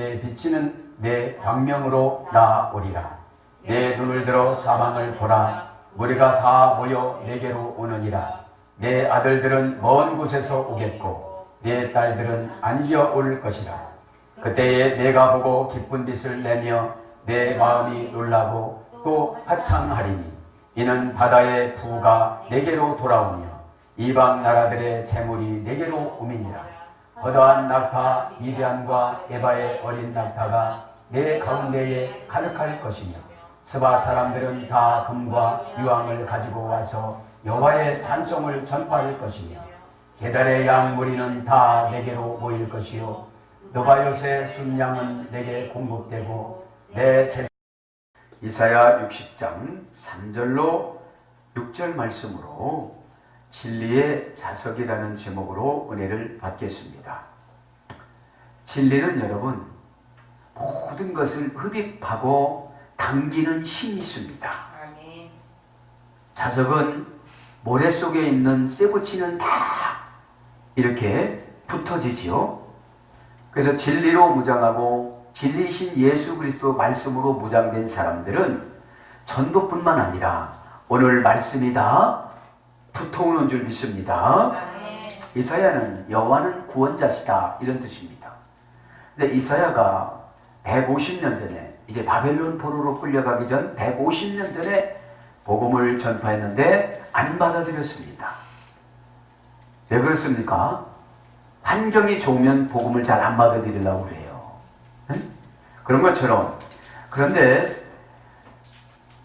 가운데 비치는 내 광명으로 나오리라. 내 눈을 들어 사방을 보라. 무리가 다 모여 내게로 오느니라. 내 아들들은 먼 곳에서 오겠고 내 딸들은 안겨 올 것이라. 그때에 내가 보고 기쁜 빛을 내며 내 마음이 놀라고 또 화창하리니 이는 바다의 부가 내게로 돌아오며 이방 나라들의 재물이 내게로 오미니라. 거대한 낙타 미디안과 에바의 어린 낙타가 내 가운데에 가득할 것이며 스바 사람들은 다 금과 유황을 가지고 와서 여호와의 찬송을 전파할 것이며 게달의 양 무리는 다 내게로 모일 것이요 느바요스의 순양은 내게 공급되고 내 재... 이사야 60장 3절로 6절 말씀으로 진리의 자석이라는 제목으로 은혜를 받겠습니다. 진리는 여러분 모든 것을 흡입하고 당기는 힘이 있습니다. 자석은 모래 속에 있는 쇠붙이는 다 이렇게 붙어지지요. 그래서 진리로 무장하고 진리이신 예수 그리스도 말씀으로 무장된 사람들은 전도뿐만 아니라 오늘 말씀이 다 붙어오는 줄 믿습니다. 이사야는 여호와는 구원자시다 이런 뜻입니다. 근데 이사야가 150년 전에 이제 바벨론 포로로 끌려가기 전 150년 전에 복음을 전파했는데 안 받아들였습니다. 왜 그렇습니까? 환경이 좋으면 복음을 잘 안 받아들이려고 그래요. 응? 그런 것처럼. 그런데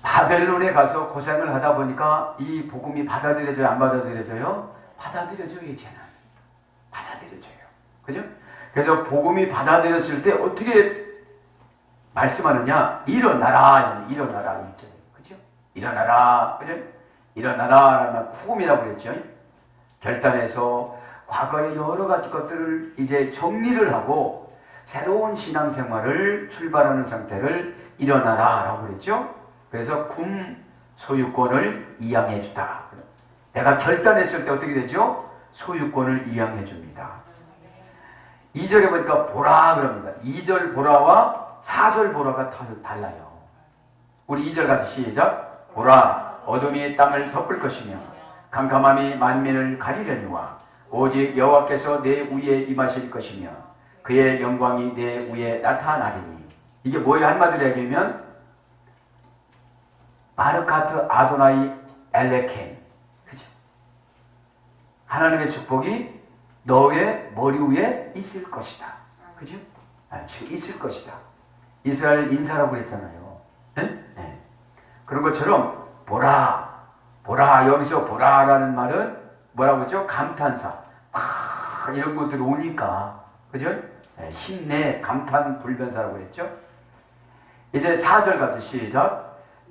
바벨론에 가서 고생을 하다 보니까 이 복음이 받아들여져요? 안 받아들여져요? 받아들여져요. 이제는 받아들여져요. 그죠? 그래서 복음이 받아들였을 때 어떻게 말씀하느냐? 일어나라. 일어나라. 있죠. 그죠? 일어나라. 그죠? 일어나라. 라는 구음이라고 그랬죠. 결단해서 과거의 여러 가지 것들을 이제 정리를 하고 새로운 신앙생활을 출발하는 상태를 일어나라. 라고 그랬죠. 그래서 금 소유권을 이양해 주다. 내가 결단했을 때 어떻게 되죠? 소유권을 이양해 줍니다. 2절에 보니까 보라 그럽니다. 2절 보라와 4절 보라가 달라요. 우리 2절 같이 시작. 보라 어둠이 땅을 덮을 것이며 캄캄함이 만민을 가리려니와 오직 여호와께서 내 위에 임하실 것이며 그의 영광이 내 위에 나타나리니. 이게 뭐예요? 한마디로 얘기하면 마르카트 아도나이 엘레켄. 그죠? 하나님의 축복이 너의 머리 위에 있을 것이다. 그죠? 지금 있을 것이다. 이스라엘 인사라고 그랬잖아요. 네? 네. 그런 것처럼 보라, 보라. 여기서 보라라는 말은 뭐라고 했죠? 감탄사. 이런 것들이 오니까. 그죠? 네. 힘내, 감탄, 불변사라고 그랬죠? 이제 4절 같이 시작.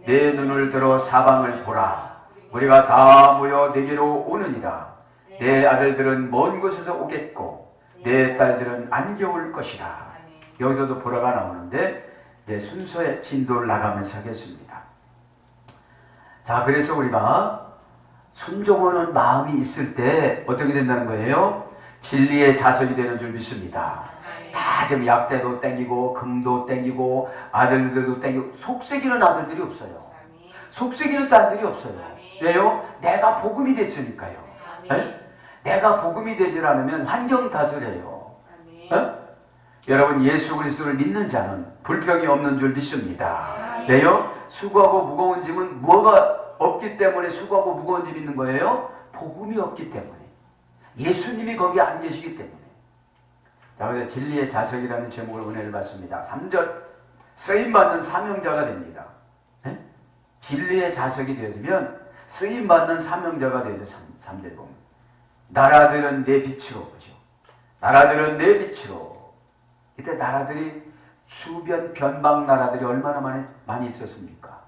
내 눈을 들어 사방을 보라. 우리가 다 모여 내게로 오느니라. 내 아들들은 먼 곳에서 오겠고 내 딸들은 안겨올 것이라. 여기서도 보라가 나오는데 이제 순서의 진도를 나가면서 하겠습니다. 자, 그래서 우리가 순종하는 마음이 있을 때 어떻게 된다는 거예요? 진리의 자석이 되는 줄 믿습니다. 다 지금 약대도 땡기고 금도 땡기고 아들들도 땡기고 속색이는 아들들이 없어요. 속색이는 딸들이 없어요. 왜요? 내가 복음이 됐으니까요. 내가 복음이 되질 않으면 환경 탓을 해요. 여러분 예수 그리스도를 믿는 자는 불평이 없는 줄 믿습니다. 왜요? 수고하고 무거운 짐은 뭐가 없기 때문에 수고하고 무거운 짐이 있는 거예요? 복음이 없기 때문에. 예수님이 거기 안 계시기 때문에. 자, 그래서 진리의 자석이라는 제목으로 은혜를 받습니다. 3절 쓰임받는 사명자가 됩니다. 진리의 자석이 되어지면 쓰임받는 사명자가 되죠. 3절 보면 나라들은 내 빛으로. 그죠? 나라들은 내 빛으로. 이때 나라들이 주변 변방 나라들이 얼마나 많이 있었습니까?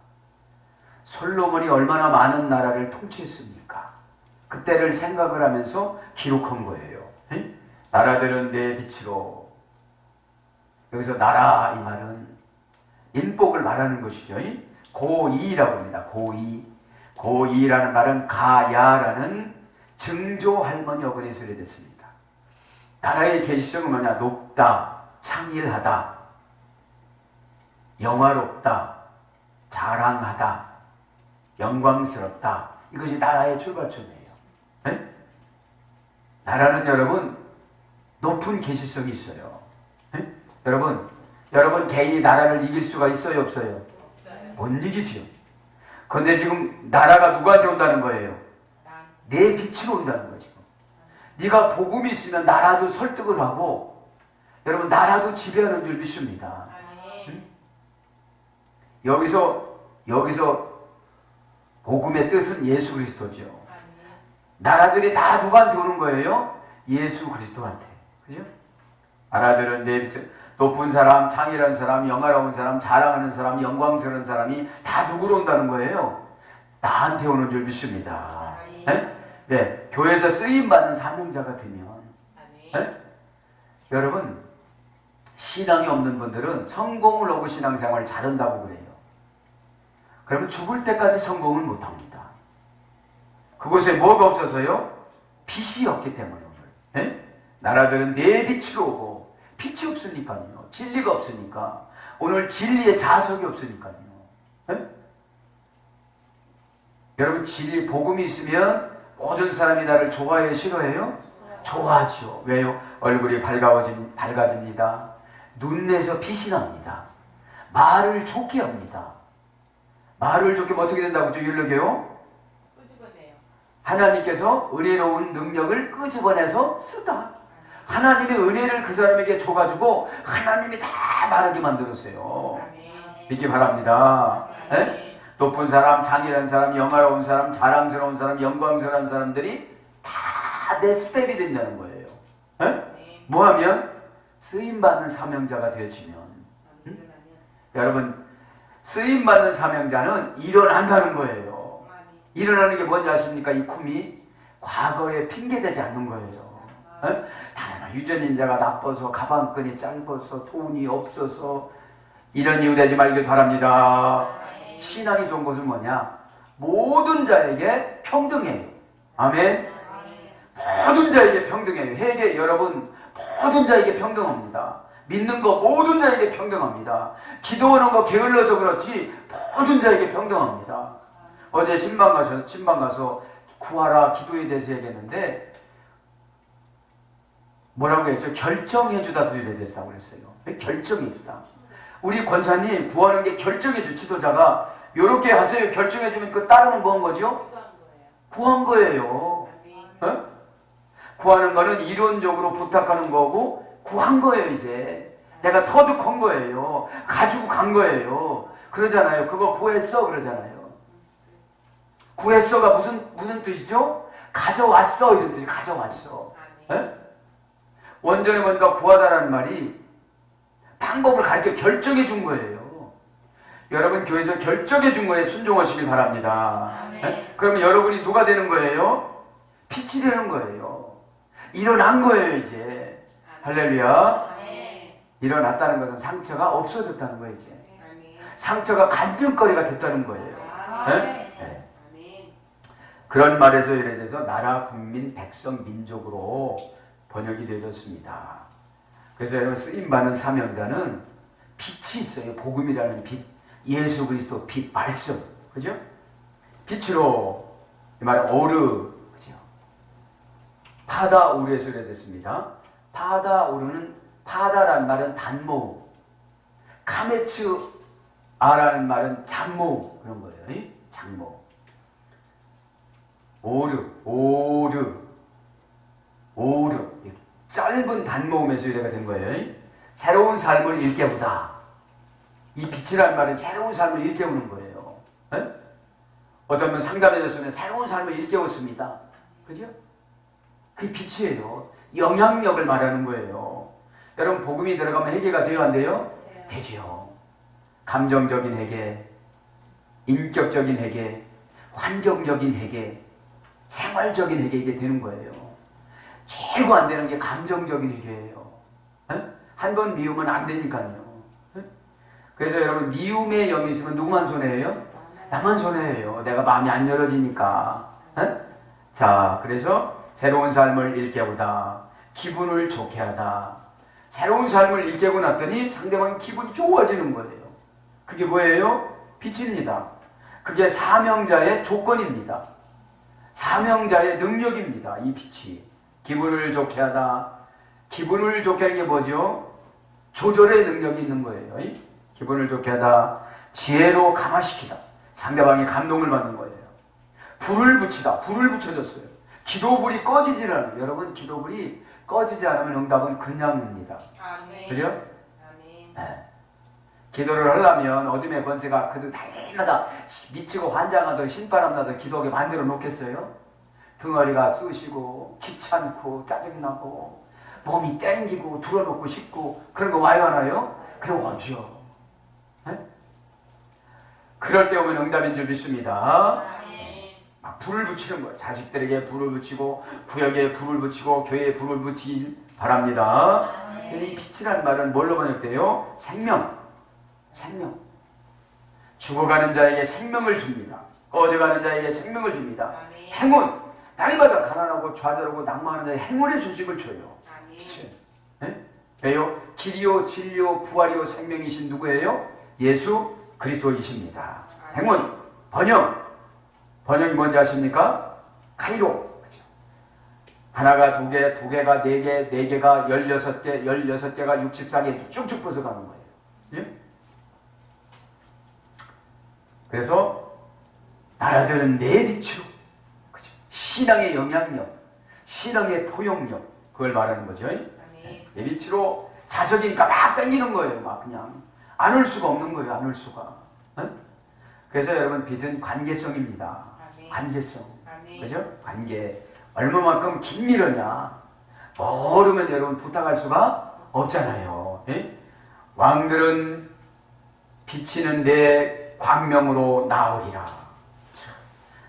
솔로몬이 얼마나 많은 나라를 통치했습니까? 그때를 생각을 하면서 기록한 거예요. 나라들은 내 빛으로. 여기서 나라 이 말은 인복을 말하는 것이죠. 고이라고 합니다. 고이. 고이라는 말은 가야라는 증조 할머니 어근에서 소리됐습니다. 나라의 계시성은 뭐냐? 높다, 창일하다. 영화롭다, 자랑하다, 영광스럽다. 이것이 나라의 출발점이에요. 네? 나라는 여러분 높은 계시성이 있어요. 네? 여러분 개인이 나라를 이길 수가 있어요, 없어요? 못 이기죠. 그런데 지금 나라가 누구한테 온다는 거예요? 내 빛으로 온다는 거죠. 네가 복음이 있으면 나라도 설득을 하고 여러분 나라도 지배하는 줄 믿습니다. 응? 여기서 복음의 뜻은 예수 그리스도죠. 나라들이 다 누구한테 오는 거예요? 예수 그리스도한테. 그죠? 나라들은 내 빛, 높은 사람, 창의한 사람, 영화로운 사람, 자랑하는 사람, 영광스러운 사람이 다 누구로 온다는 거예요? 나한테 오는 줄 믿습니다. 네? 네, 교회에서 쓰임받는 사명자가 되면 네? 여러분 신앙이 없는 분들은 성공을 하고 신앙생활을 잘한다고 그래요. 그러면 죽을 때까지 성공을 못합니다. 그곳에 뭐가 없어서요? 빛이 없기 때문에. 네? 나라들은 내 빛으로 오고 빛이 없으니까요. 진리가 없으니까. 오늘 진리의 자석이 없으니까요. 네? 여러분 진리 복음이 있으면 모든 사람이 나를 좋아해요? 싫어해요? 좋아하죠. 왜요? 얼굴이 밝아집니다. 눈에서 빛이 납니다. 말을 좋게 합니다. 말을 좋게 하면 어떻게 된다고 저 율록해요? 끄집어내요. 하나님께서 은혜로운 능력을 끄집어내서 쓰다. 하나님의 은혜를 그 사람에게 줘가지고 하나님이 다 말하게 만들었어요. 믿기 바랍니다. 네? 높은 사람, 장애한 사람, 영화로운 사람, 자랑스러운 사람, 영광스러운 사람들이 다 내 스텝이 된다는 거예요. 네? 뭐하면? 쓰임받는 사명자가 되어지면. 응? 여러분 쓰임받는 사명자는 일어난다는 거예요. 일어나는 게 뭔지 아십니까? 이 쿰이 과거에 핑계대지 않는 거예요. 네? 유전인자가 나빠서, 가방끈이 짧아서, 돈이 없어서 이런 이유 되지 말길 바랍니다. 신앙이 좋은 것은 뭐냐? 모든 자에게 평등해요. 아멘. 모든 자에게 평등해요. 회개 여러분 모든 자에게 평등합니다. 믿는 거 모든 자에게 평등합니다. 기도하는 거 게을러서 그렇지 모든 자에게 평등합니다. 어제 신방 가서 구하라 기도에 대해서 얘기했는데 뭐라고 했죠? 결정해주다 소리에 대해서 그랬어요. 결정해주다. 우리 권사님 구하는 게 결정해줘. 지도자가 요렇게 하세요. 결정해주면 그 따르면 뭐 한 거죠? 구한 거예요. 어? 구하는 거는 이론적으로 부탁하는 거고 구한 거예요. 이제 내가 터득한 거예요. 가지고 간 거예요. 그러잖아요. 그거 구했어 그러잖아요. 구했어가 무슨 뜻이죠? 가져왔어 이런 뜻이 가져왔어. 에? 원전에 보니까 구하다라는 말이 방법을 가르쳐 결정해 준 거예요. 여러분 교회에서 결정해 준 거에 순종하시길 바랍니다. 그러면 여러분이 누가 되는 거예요? 빛이 되는 거예요. 일어난 거예요 이제. 할렐루야. 일어났다는 것은 상처가 없어졌다는 거예요 이제. 상처가 간증거리가 됐다는 거예요. 네? 네. 그런 말에서 이래서 나라, 국민, 백성, 민족으로 번역이 되어졌습니다. 그래서 여러분 쓰임받는 사명자는 빛이 있어요. 복음이라는 빛, 예수 그리스도 빛, 말씀, 그죠? 빛으로 이 말은 오르, 그죠? 파다 오르에서 이래됐습니다. 파다 오르는 파다라는 말은 단모음, 카메츠 아라는 말은 장모음 그런 거예요. 장모음. 오르. 짧은 단모음에서 유래가 된 거예요. 새로운 삶을 일깨우다. 이 빛이라는 말은 새로운 삶을 일깨우는 거예요. 에? 어떤 분 상담해줬으면 새로운 삶을 일깨웠습니다. 그죠? 그게 빛이에요. 영향력을 말하는 거예요. 여러분 복음이 들어가면 해결가 돼요 안 돼요? 네. 되죠. 감정적인 해결, 인격적인 해결, 환경적인 해결, 생활적인 해결 이게 되는 거예요. 최고 안 되는 게 감정적인 해결이에요. 한 번 미우면 안 되니까요. 그래서 여러분 미움의 영이 있으면 누구만 손해예요? 나만 손해예요. 내가 마음이 안 열어지니까. 자, 그래서 새로운 삶을 일깨우다, 기분을 좋게 하다. 새로운 삶을 일깨우고 났더니 상대방이 기분이 좋아지는 거예요. 그게 뭐예요? 빛입니다. 그게 사명자의 조건입니다. 사명자의 능력입니다. 이 빛이. 기분을 좋게 하다. 기분을 좋게 하는 게 뭐죠? 조절의 능력이 있는 거예요. 기분을 좋게 하다. 지혜로 감화시키다. 상대방이 감동을 받는 거예요. 불을 붙이다. 불을 붙여줬어요. 기도불이 꺼지질 않아요. 여러분, 기도불이 꺼지지 않으면 응답은 그냥입니다. 아멘. 그죠? 아멘. 네. 기도를 하려면 어둠의 권세가 그들 날마다 미치고 환장하듯 신바람 나서 기도하게 만들어 놓겠어요? 등어리가 쑤시고 귀찮고 짜증나고 몸이 땡기고 들어놓고 싶고 그런 거 와요 안 와요? 그럼 오죠. 네? 그럴 때 오면 응답인 줄 믿습니다. 막 불을 붙이는 거예요. 자식들에게 불을 붙이고 구역에 불을 붙이고 교회에 불을 붙이길 바랍니다. 이 빛이라는 말은 뭘로 번역돼요? 생명. 생명. 죽어가는 자에게 생명을 줍니다. 꺼져가는 자에게 생명을 줍니다. 행운. 날마다 가난하고 좌절하고 낭망하는 자에게 행운의 소식을 줘요. 네? 왜요? 길이요 진리요 부활이요 생명이신 누구예요? 예수 그리스도이십니다. 행운. 번영. 번영이 뭔지 아십니까? 카이로. 그렇죠? 하나가 두 개, 두 개가 네 개, 네 개가 16개, 16개가 64개 이렇게 쭉쭉 뻗어가는 거예요. 예? 그래서 나라들은 내 빛으로. 그렇죠? 신앙의 영향력, 신앙의 포용력, 그걸 말하는 거죠. 내 빛으로 자석이니까 막 당기는 거예요. 막 그냥 안 올 수가 없는 거예요. 안 올 수가. 어? 그래서 여러분 빛은 관계성입니다. 관계성. 그죠? 관계. 얼마만큼 긴밀하냐. 모르면 여러분 부탁할 수가 없잖아요. 예? 왕들은 비치는 내 광명으로 나오리라.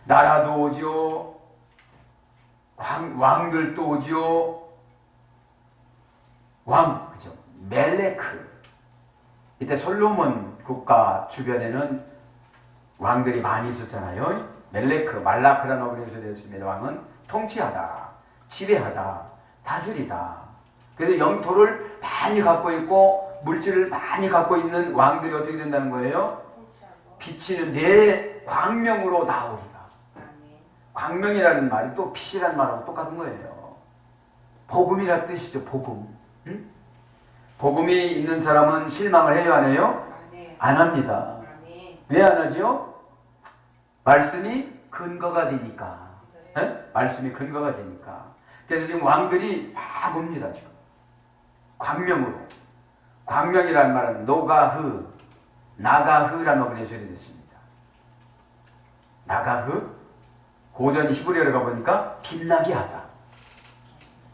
나라도 오지요. 왕들도 오지요. 왕, 그죠? 멜레크. 이때 솔로몬 국가 주변에는 왕들이 많이 있었잖아요. 멜레크, 말라크라는 어근에서 되었습니다. 왕은 통치하다, 지배하다, 다스리다. 그래서 영토를 많이 갖고 있고 물질을 많이 갖고 있는 왕들이 어떻게 된다는 거예요? 비치는 내 광명으로 나오리라. 광명이라는 말이 또 빛이라는 말하고 똑같은 거예요. 복음이라는 뜻이죠. 복음. 응? 복음이 있는 사람은 실망을 해요, 안 해요? 안 합니다. 왜 안 하죠? 말씀이 근거가 되니까. 네? 말씀이 근거가 되니까. 그래서 지금 왕들이 막 옵니다, 지금. 광명으로. 광명이라는 말은 노가흐, 나가흐라는 어근의 소리 됐습니다. 나가흐? 고전 히브리어를 가보니까 빛나게 하다.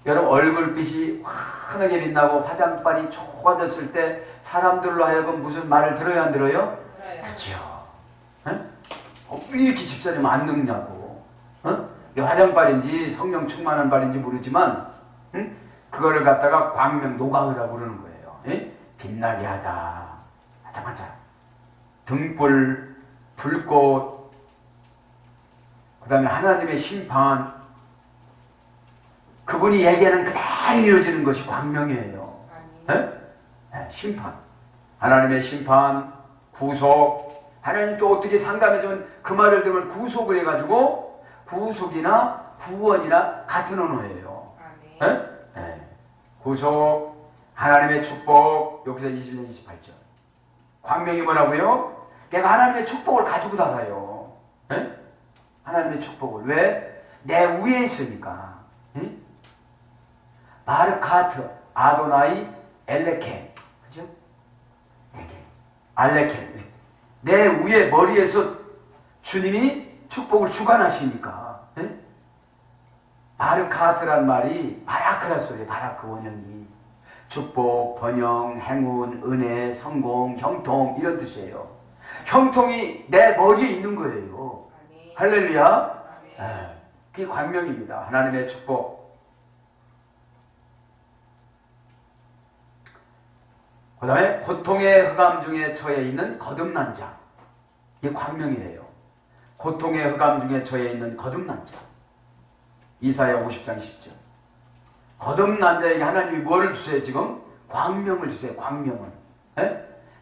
여러분 얼굴빛이 환하게 빛나고 화장빨이 좋아졌을 때 사람들로 하여금 무슨 말을 들어요, 안 들어요? 그렇죠. 왜 이렇게 집사님 안 늙냐고. 화장빨인지 성령 충만한 발인지 모르지만 그거를 갖다가 광명 노가흐라고 그러는 거예요. 빛나게 하다. 반짝반짝. 등불, 불꽃, 그 다음에 하나님의 심판, 그분이 얘기하는 그대로 이루어지는 것이 광명이에요. 심판. 하나님의 심판, 구속. 하나님 또 어떻게 상담해주면 그 말을 들으면 구속을 해가지고 구속이나 구원이나 같은 언어예요. 구속, 하나님의 축복. 여기서 22절, 28절. 광명이 뭐라고요? 내가 하나님의 축복을 가지고 살아요. 하나님의 축복을. 왜? 내 위에 있으니까. 마르카트, 아도나이, 엘레켄. 그죠? 알레켄. 내 위에 머리에서 주님이 축복을 주관하시니까. 마르카트란 말이 바라크라 소리예요. 바라크 원형이. 축복, 번영, 행운, 은혜, 성공, 형통 이런 뜻이에요. 형통이 내 머리에 있는 거예요. 할렐루야. 그게 광명입니다. 하나님의 축복. 그 다음에 고통의 흑암 중에 처해 있는 거듭난 자. 이게 광명이래요. 고통의 흑암 중에 처해 있는 거듭난 자. 이사야 50장 10절. 거듭난 자에게 하나님이 뭐를 주세요 지금? 광명을 주세요. 광명을.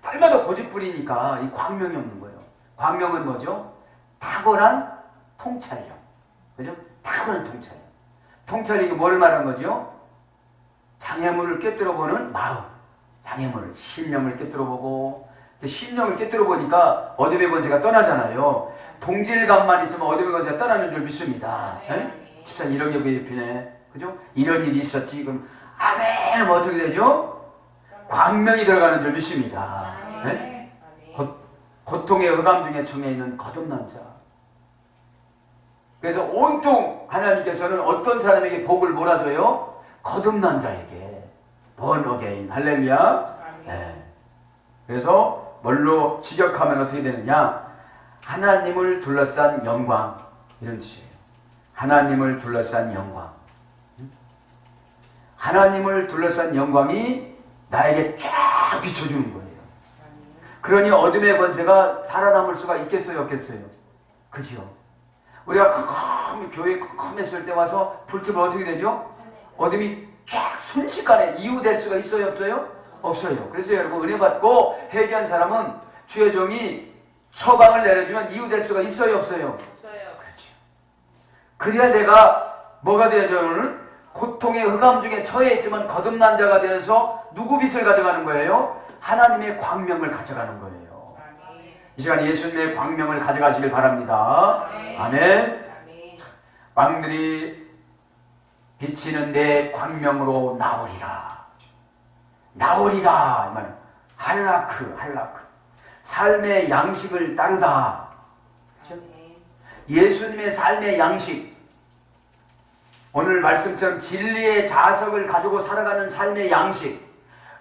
딸마다 고집부리니까 이 광명이 없는 거예요. 광명은 뭐죠? 탁월한 통찰력. 그죠? 탁월한 통찰력. 통찰력이 뭘 말하는 거죠? 장애물을 꿰뚫어보는 마음. 장애물을, 신념을 꿰뚫어보고, 신념을 꿰뚫어보니까 어둠의 권세가 떠나잖아요. 동질감만 있으면 어둠의 권세가 떠나는 줄 믿습니다. 집사님 이런 게 보이네. 그죠? 이런 일이 있었지. 그럼 아멘 뭐 어떻게 되죠? 광명이 들어가는 줄 믿습니다. 고통의 흑암 중에 청해 있는 거듭난 자. 그래서 온통 하나님께서는 어떤 사람에게 복을 몰아줘요? 거듭난 자에게. born again. 할렐루야. 네. 그래서 뭘로 직역하면 어떻게 되느냐? 하나님을 둘러싼 영광. 이런 뜻이에요. 하나님을 둘러싼 영광. 하나님을 둘러싼 영광이 나에게 쫙 비춰주는 거예요. 그러니 어둠의 권세가 살아남을 수가 있겠어요, 없겠어요? 그죠? 우리가 교회 컴컴했을 때 와서 불 끄면 어떻게 되죠? 어둠이 쫙 순식간에 이유될 수가 있어요, 없어요? 없어요. 그래서 여러분 은혜 받고 회개한 사람은 주의 종이 처방을 내려주면 이유될 수가 있어요, 없어요? 없어요. 그렇죠. 그래야 내가 뭐가 되어져 오늘? 고통의 흑암 중에 처해 있지만 거듭난 자가 되어서 누구 빛을 가져가는 거예요? 하나님의 광명을 가져가는 거예요. 이 시간 예수님의 광명을 가져가시길 바랍니다. 아멘. 왕들이 비치는 내 광명으로 나오리라. 나오리라. 이 말은 할라크. 삶의 양식을 따르다. 예수님의 삶의 양식. 오늘 말씀처럼 진리의 자석을 가지고 살아가는 삶의 양식.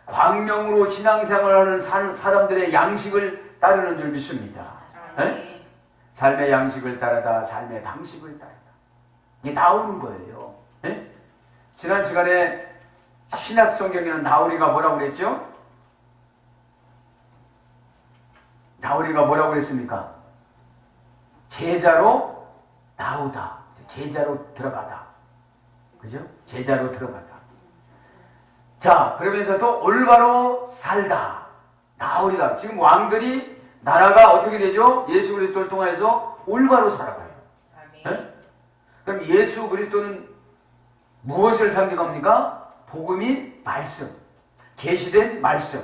광명으로 신앙생활을 하는 사람들의 양식을 따르는 줄 믿습니다. 삶의 양식을 따르다, 삶의 방식을 따르다. 이게 나오는 거예요. 에? 지난 시간에 신약 성경에는 나우리가 뭐라고 그랬죠? 나우리가 뭐라고 그랬습니까? 제자로 나오다. 제자로 들어가다. 그죠? 제자로 들어가다. 자, 그러면서도 올바로 살다. 나오리다. 지금 왕들이 나라가 어떻게 되죠? 예수 그리스도를 통해서 올바로 살아가요. 네? 그럼 예수 그리스도는 무엇을 상징합니까? 복음인 말씀. 계시된 말씀.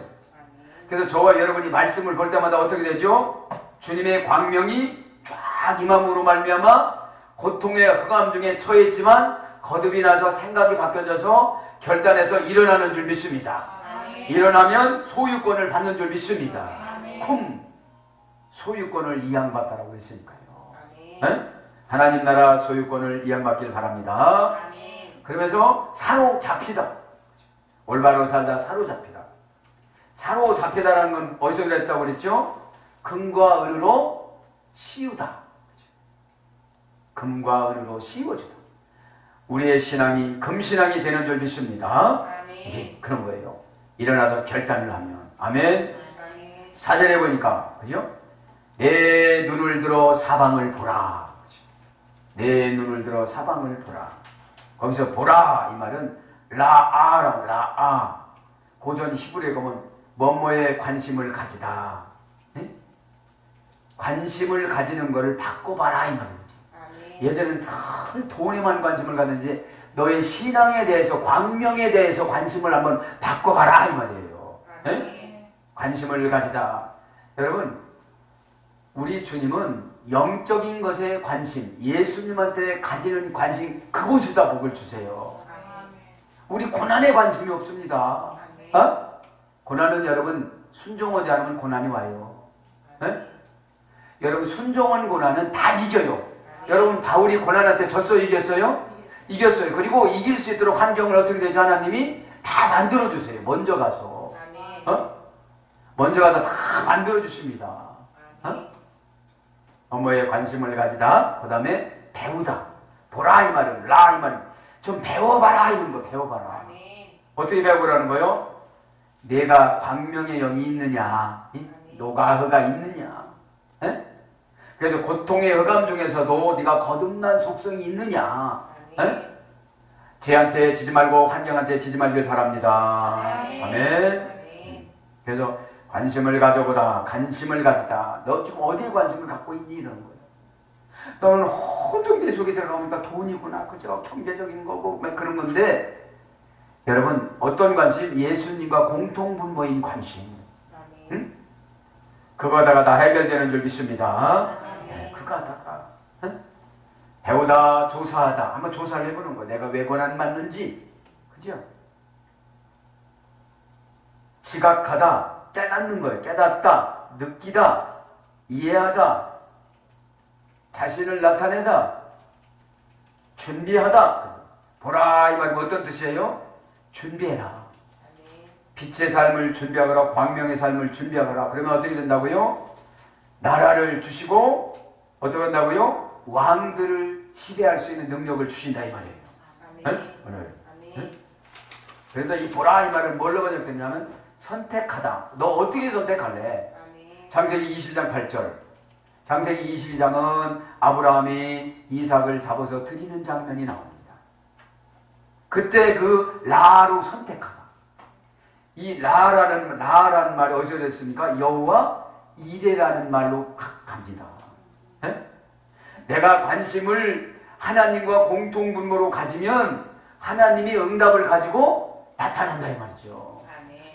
그래서 저와 여러분이 말씀을 볼 때마다 어떻게 되죠? 주님의 광명이 쫙 임함으로 말미암아 고통의 흑암 중에 처해 있지만 거듭이 나서 생각이 바뀌어져서 결단해서 일어나는 줄 믿습니다. 일어나면 소유권을 받는 줄 믿습니다. 쿰 소유권을 이양받다라고 했으니까요. 하나님 나라 소유권을 이양받길 바랍니다. 그러면서 사로잡히다. 올바로 살다 사로잡히다. 사로잡히다라는 건 어디서 그랬다고 그랬죠? 금과 은으로 씌우다. 금과 은으로 씌워주다. 우리의 신앙이 금신앙이 되는 줄 믿습니다. 네, 그런 거예요. 일어나서 결단을 하면. 아멘. 사전에 보니까 그죠? 내 눈을 들어 사방을 보라. 그죠? 내 눈을 들어 사방을 보라. 거기서 보라 이 말은 라아라고 라아. 고전 히브리에 보면 뭐뭐에 관심을 가지다. 네? 관심을 가지는 것을 바꿔봐라 이 말이지. 예전에는 큰 돈에만 관심을 갖는지 너의 신앙에 대해서 광명에 대해서 관심을 한번 바꿔봐라 이 말이에요. 네? 관심을 가지다. 여러분 우리 주님은 영적인 것에 관심, 예수님한테 가지는 관심 그곳에다 복을 주세요. 우리 고난에 관심이 없습니다. 어? 고난은 여러분 순종하지 않으면 고난이 와요. 네? 여러분 순종한 고난은 다 이겨요. 여러분 바울이 고난한테 졌어요? 이겼어요? 이겼어요. 그리고 이길 수 있도록 환경을 어떻게 되죠? 하나님이 다 만들어주세요. 먼저 가서. 먼저 가서 다 만들어주십니다. 어머에 관심을 가지다. 그 다음에 배우다. 보라 이 말은 라 이 말은 좀 배워봐라 이런 거 배워봐라. 어떻게 배우라는 거요? 내가 광명의 영이 있느냐, 노가흐가 있느냐. 에? 그래서 고통의 흑암 중에서도 네가 거듭난 속성이 있느냐. 쟤한테 지지 말고 환경한테 지지 말길 바랍니다. 아멘. 그래서 관심을 가져보라. 관심을 가지다. 너 지금 어디에 관심을 갖고 있니? 이러는 거예요. 너는 호등 내 속에 들어가니까 돈이구나. 그죠? 경제적인 거고 막 그런 건데 여러분 어떤 관심? 예수님과 공통분모인 관심. 응? 그거 하다가 다 해결되는 줄 믿습니다. 네, 그거 하다가 응? 배우다 조사하다. 한번 조사를 해보는 거예요. 내가 왜 고난 받는지. 그죠? 지각하다. 깨닫는 거예요. 깨닫다. 느끼다. 이해하다. 자신을 나타내다. 준비하다. 보라 이 말이 어떤 뜻이에요? 준비해라. 빛의 삶을 준비하거라. 광명의 삶을 준비하거라. 그러면 어떻게 된다고요? 나라를 주시고 어떻게 된다고요? 왕들을 지배할 수 있는 능력을 주신다 이 말이에요. 네? 오늘. 네? 그래서 이 보라 이 말을 뭘로 번역됐냐면 선택하다. 너 어떻게 선택할래? 창세기 20장 8절. 창세기 22장은 아브라함이 이삭을 잡아서 드리는 장면이 나옵니다. 그때 그 라로 선택하다. 이 라라는 말이 어디서 됐습니까? 여호와 이레라는 말로 갑니다. 네? 내가 관심을 하나님과 공통분모로 가지면 하나님이 응답을 가지고 나타난다 이 말이죠.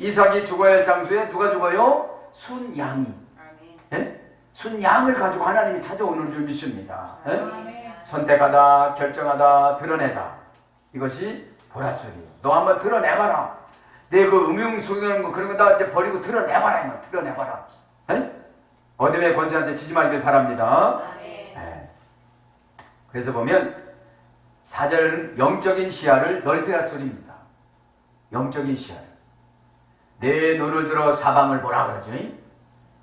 이삭이 죽어야 할 장소에 누가 죽어요? 순양이. 네? 순양을 가지고 하나님이 찾아오는 줄 믿습니다. 네? 선택하다, 결정하다, 드러내다. 이것이 보라소리. 너 한번 드러내봐라. 내 그 음흉숭이라는 거 그런 거 다 이제 버리고 드러내봐라. 이거 드러내봐라. 네? 어둠의 권세한테 지지 말길 바랍니다. 네. 그래서 보면 4절은 영적인 시야를 넓히라 소리입니다. 영적인 시야를. 내 눈을 들어 사방을 보라 그러죠.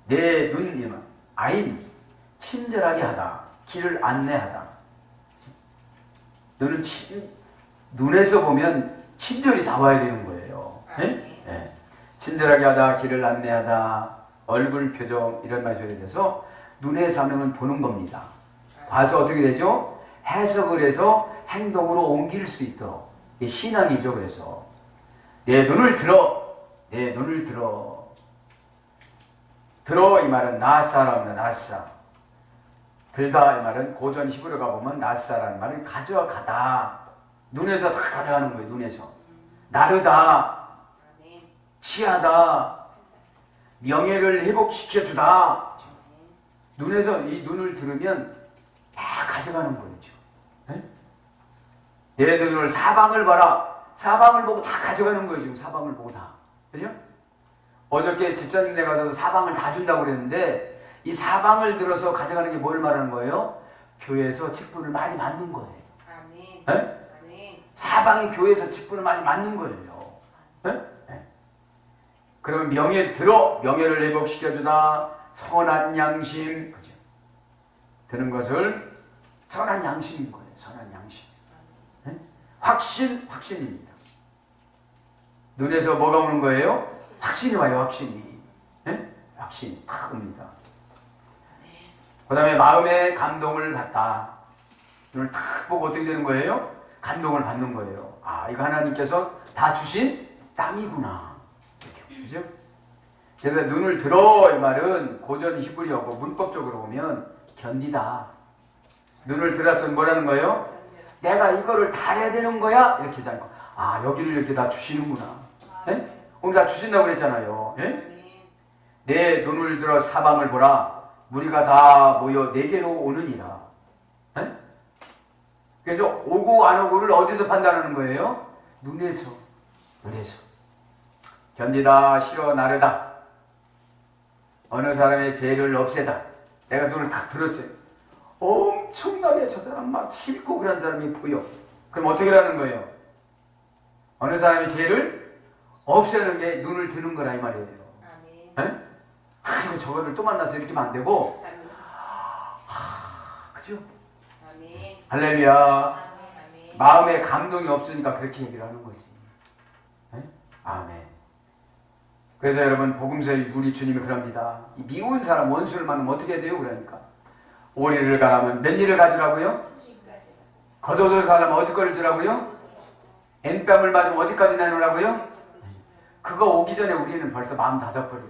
내 눈, 아인, 친절하게 하다. 길을 안내하다. 너는 눈에서 보면 친절이 나와야 되는 거예요. 네? 네. 친절하게 하다, 길을 안내하다, 얼굴 표정 이런 말소리에 대해서 눈의 사명은 보는 겁니다. 봐서 어떻게 되죠? 해석을 해서 행동으로 옮길 수 있도록. 이게 신앙이죠. 그래서 내 눈을 들어. 내 눈을 들어. 들어 이 말은 나사라는 나사. 들다 이 말은 고전 히브리어 가보면 나사라는 말은 가져가다. 눈에서 다 가져가는 거예요. 눈에서. 나르다. 취하다. 명예를 회복시켜주다. 눈에서 이 눈을 들으면 다 가져가는 거죠. 네? 내 눈을 사방을 봐라. 사방을 보고 다 가져가는 거예요. 지금 사방을 보고 다. 그죠? 어저께 집사님네 가서 사방을 다 준다고 그랬는데 이 사방을 들어서 가져가는 게 뭘 말하는 거예요? 교회에서 직분을 많이 맡는 거예요. 아멘. 네? 아멘. 사방이 교회에서 직분을 많이 맡는 거예요. 네? 네. 그러면 명예를 회복시켜주다. 선한 양심. 그죠? 드는 것을 선한 양심인 거예요. 선한 양심. 네? 확신입니다. 눈에서 뭐가 오는 거예요? 확신이 와요, 확신이. 네? 확신이 탁 옵니다. 그 다음에 마음의 감동을 받다. 눈을 탁 보고 어떻게 되는 거예요? 감동을 받는 거예요. 아, 이거 하나님께서 다 주신 땅이구나. 그죠? 그래서 눈을 들어 이 말은 고전 히브리어고 문법적으로 보면 견디다. 눈을 들어서 뭐라는 거예요? 내가 이거를 다 해야 되는 거야? 이렇게 하지 않고 아, 여기를 이렇게 다 주시는구나. 네? 오늘 다 주신다고 그랬잖아요. 네? 내 눈을 들어 사방을 보라. 무리가 다 모여 내게로 오느니라. 네? 그래서 오고 안 오고를 어디서 판단하는 거예요? 눈에서. 견디다, 싫어, 나르다. 어느 사람의 죄를 없애다. 내가 눈을 탁 들었어요. 엄청나게 저 사람 막 싫고 그런 사람이 보여. 그럼 어떻게 하는 거예요? 어느 사람의 죄를 없애는 게 눈을 드는 거라 이 말이에요. 아멘. 네? 저거를 또 만나서 이렇게 하면 안 되고. 그죠? 아멘. 할렐루야. 아멘. 마음에 감동이 없으니까 그렇게 얘기를 하는 거지. 네? 아멘. 그래서 여러분 복음서에 우리 주님이 그럽니다. 이 미운 사람 원수를 만나면 어떻게 해야 돼요? 그러니까 오리를 가라면 몇 리를 가지라고요? 겉옷을 사려면 어디 거를 주라고요? N뺨을 맞으면 어디까지 내놓으라고요? 그거 오기 전에 우리는 벌써 마음 닫아버려요.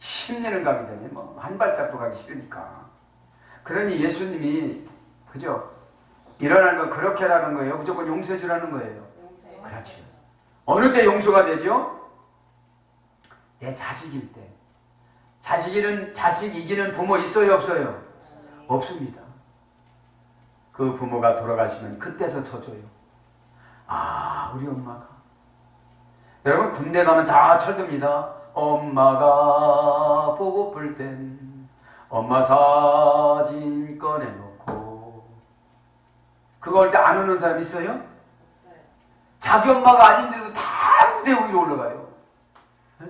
10년을 가기 전에 뭐 한 발짝도 가기 싫으니까. 그러니 예수님이 그죠? 일어나는 거 그렇게 하라는 거예요. 무조건 용서해 주라는 거예요. 그렇죠. 어느 때 용서가 되죠? 내 자식일 때. 자식 이기는 부모 있어요, 없어요? 없습니다. 그 부모가 돌아가시면 그때서 져줘요. 아, 우리 엄마가. 여러분 군대 가면 다 철듭니다. 엄마가 보고플 땐 엄마 사진 꺼내놓고. 그거 할 때 안 오는 사람 있어요? 없어요. 자기 엄마가 아닌데도 다 무대 위로 올라가요. 네?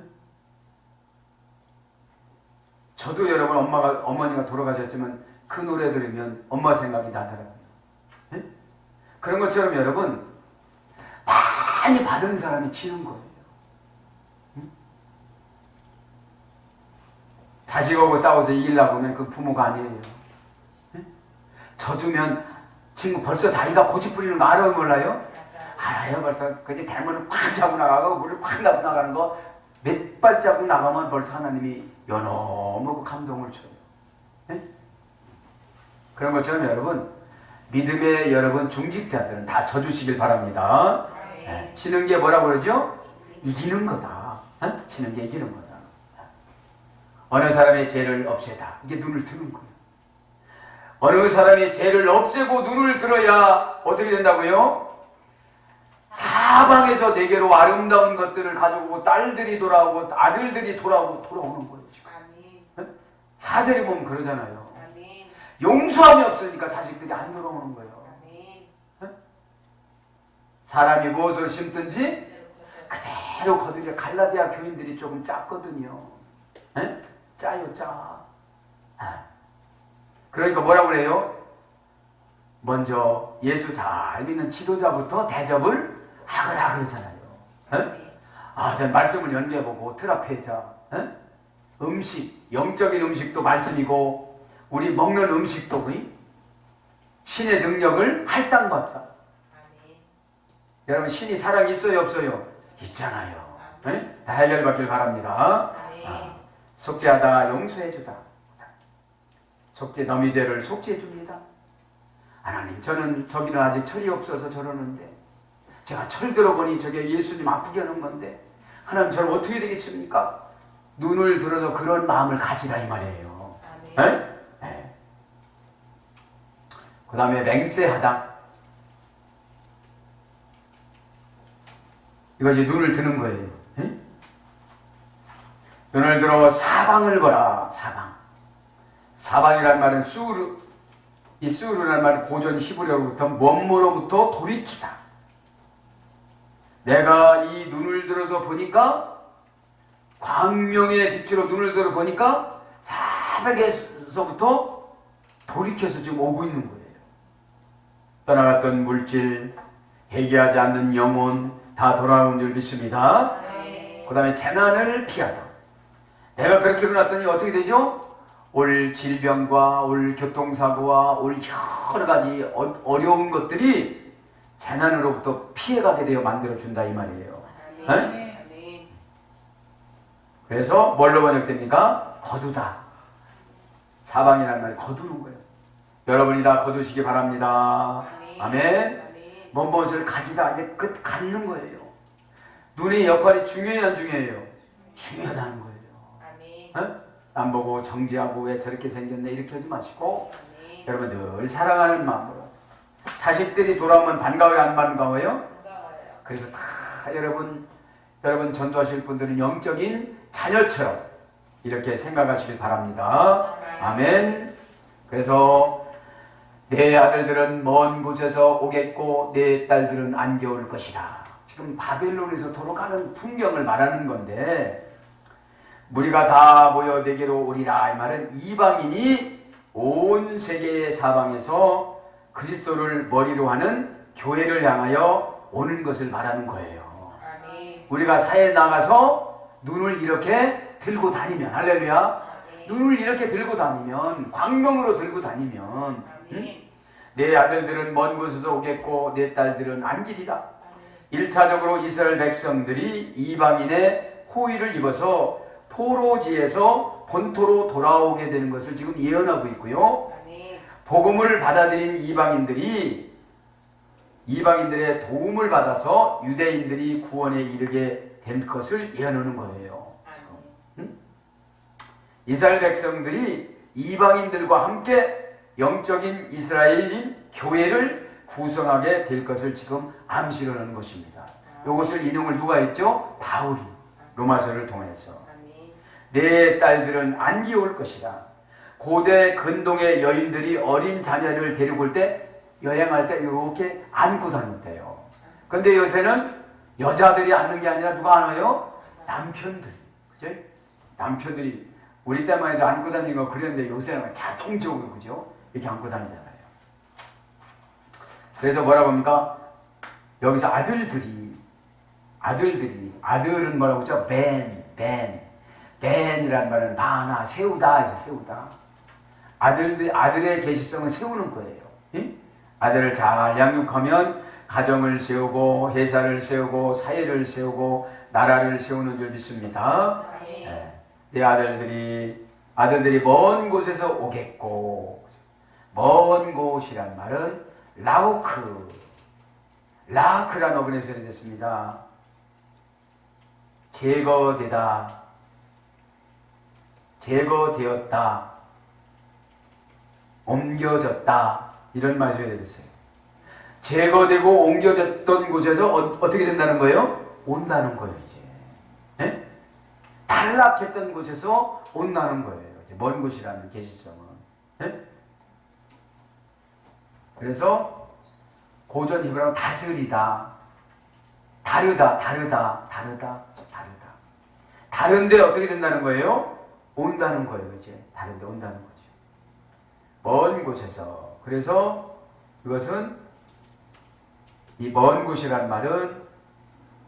저도 여러분 어머니가 돌아가셨지만 그 노래 들으면 엄마 생각이 나더라고요. 네? 그런 것처럼 여러분 많이 받은 사람이 치는 거예요. 자식하고 싸워서 이기려고 하면 그 부모가 아니에요. 져주면 친구 벌써 자기가 고집 부리는 거 알아요, 몰라요? 알아요. 벌써 그게 대문을 꽉 잡고 나가고 물을 꽉 잡고 나가는 거 몇 발자국 나가면 벌써 하나님이 연어먹고 감동을 줘요. 네? 그런 것처럼 여러분 믿음의 여러분 중직자들은 다 져주시길 바랍니다. 네. 치는 게 뭐라고 그러죠? 이기는 거다. 네? 치는 게 이기는 거다. 어느 사람의 죄를 없애다. 이게 눈을 드는 거예요. 어느 사람이 죄를 없애고 눈을 들어야 어떻게 된다고요? 사방에서 내게로 아름다운 것들을 가지고 딸들이 돌아오고 아들들이 돌아오는 거예요. 지금. 아멘. 4절에 보면 그러잖아요. 아멘. 용서함이 없으니까 자식들이 안 돌아오는 거예요. 아멘. 사람이 무엇을 심든지 그대로 거두게. 갈라디아 교인들이 조금 작거든요. 에? 짜요, 짜. 그러니까 뭐라고 그래요? 먼저 예수 잘 믿는 지도자부터 대접을 하거라 그러잖아요. 전 말씀을 연계해보고 트라페자, 음식, 영적인 음식도 말씀이고 우리 먹는 음식도 신의 능력을 할당받다. 여러분 신이 사랑 있어요, 없어요? 있잖아요. 할례받길 바랍니다. 속죄하다 용서해주다. 속죄 너희 죄를 속죄해줍니다. 하나님 저는 저기는 아직 철이 없어서 저러는데 제가 철 들어보니 저게 예수님 아프게 하는 건데 하나님 저를 어떻게 되겠습니까? 눈을 들어서 그런 마음을 가지라 이 말이에요. 네. 그 다음에 맹세하다. 이것이 눈을 드는 거예요. 눈을 들어 사방을 보라. 사방이란 말은 수르. 이 수르란 말은 고전 히브리어로부터 먼무로부터 돌이키다. 내가 이 눈을 들어서 보니까 광명의 빛으로 눈을 들어 보니까 사백에서부터 돌이켜서 지금 오고 있는 거예요. 떠나갔던 물질, 회개하지 않는 영혼 다 돌아오는 줄 믿습니다. 그 다음에 재난을 피하다. 내가 그렇게 일어났더니 어떻게 되죠? 올 질병과 올 교통사고와 올 여러 가지 어려운 것들이 재난으로부터 피해가게 되어 만들어준다 이 말이에요. 네? 그래서 뭘로 번역됩니까? 거두다. 사방이라는 말이 거두는 거예요. 여러분이 다 거두시기 바랍니다. 아멘. 먼 것을 가지다. 이제 끝 갖는 거예요. 눈의 역할이 중요해요, 안 중요해요? 중요하다는 거예요. 남 보고 정지하고 왜 저렇게 생겼네 이렇게 하지 마시고 여러분 늘 사랑하는 마음으로. 자식들이 돌아오면 반가워요, 안 반가워요? 그래서 다 여러분 전도하실 분들은 영적인 자녀처럼 이렇게 생각하시길 바랍니다. 아멘. 그래서 내 아들들은 먼 곳에서 오겠고 내 딸들은 안겨올 것이다. 지금 바벨론에서 돌아가는 풍경을 말하는 건데 무리가 다 모여 내게로 오리라. 이 말은 이방인이 온 세계의 사방에서 그리스도를 머리로 하는 교회를 향하여 오는 것을 말하는 거예요. 아멘. 우리가 사회에 나가서 눈을 이렇게 들고 다니면 할렐루야. 눈을 이렇게 들고 다니면 광명으로 들고 다니면 내 아들들은 먼 곳에서 오겠고 내 딸들은 안기리라. 1차적으로 이스라엘 백성들이 이방인의 호의를 입어서 포로지에서 본토로 돌아오게 되는 것을 지금 예언하고 있고요. 복음을 받아들인 이방인들의 도움을 받아서 유대인들이 구원에 이르게 된 것을 예언하는 거예요. 응? 이스라엘 백성들이 이방인들과 함께 영적인 이스라엘인 교회를 구성하게 될 것을 지금 암시를 하는 것입니다. 이것을 인용을 누가 했죠? 바울이 로마서를 통해서. 내 딸들은 안기 올 것이다. 고대 근동의 여인들이 어린 자녀를 데리고 올 때 여행할 때 이렇게 안고 다녔대요. 근데 요새는 여자들이 안는 게 아니라 누가 안아요? 남편들이. 그죠? 남편들이 우리 때만 해도 안고 다니는 거 그랬는데 요새는 자동적으로 그죠? 이렇게 안고 다니잖아요. 그래서 뭐라고 합니까? 여기서 아들은 뭐라고 하죠? 벤이란 말은 바나 세우다. 아들의 계시성은 세우는 거예요. 예? 아들을 잘 양육하면 가정을 세우고 회사를 세우고 사회를 세우고 나라를 세우는 줄 믿습니다. 예. 내 아들들이 먼 곳에서 오겠고, 먼 곳이란 말은 라크란 어근에서 됐습니다. 제거되었다, 옮겨졌다, 이런 말이 되었어요. 제거되고 옮겨졌던 곳에서 어떻게 된다는 거예요? 온다는 거예요, 이제. 예? 탈락했던 곳에서 온다는 거예요. 이제 먼 곳이라는 계시성은. 예? 그래서 고전 히브리어로 다스리다, 다르다. 다른데 어떻게 된다는 거예요? 온다는 거예요, 이제. 다른데 온다는 거죠. 먼 곳에서. 그래서 이것은 이 먼 곳이란 말은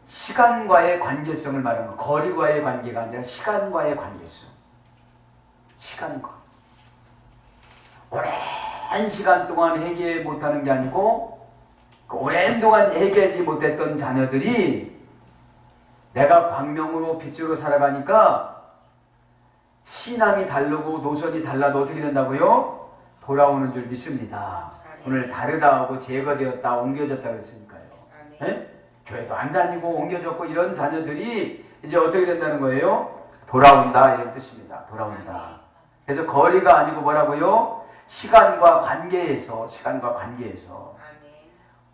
시간과의 관계성을 말하는 거. 거리와의 관계가 아니라 시간과의 관계성. 시간과. 오랜 시간 동안 회개 못하는 게 아니고 그 오랜 동안 회개하지 못했던 자녀들이 내가 광명으로 빛으로 살아가니까 신앙이 다르고 노선이 달라도 어떻게 된다고요? 돌아오는 줄 믿습니다. 오늘 다르다 하고 제거되었다, 옮겨졌다 그랬으니까요. 네? 교회도 안 다니고 옮겨졌고 이런 자녀들이 이제 어떻게 된다는 거예요? 돌아온다 이런 뜻입니다. 돌아온다. 그래서 거리가 아니고 뭐라고요? 시간과 관계에서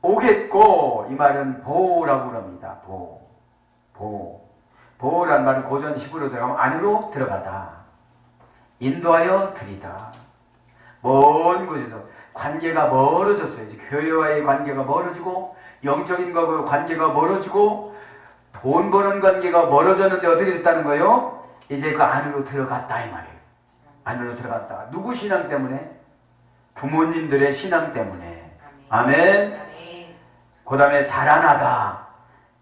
오겠고, 이 말은 보라고 합니다. 보란 말은 고전 히브리어로 들어가면 안으로 들어가다, 인도하여 들이다. 먼 곳에서 관계가 멀어졌어요. 이제 교회와의 관계가 멀어지고 영적인 것과 관계가 멀어지고 돈 버는 관계가 멀어졌는데 어떻게 됐다는 거예요? 이제 그 안으로 들어갔다 이 말이에요. 안으로 들어갔다. 누구 신앙 때문에? 부모님들의 신앙 때문에. 아멘. 그 다음에 자라나다.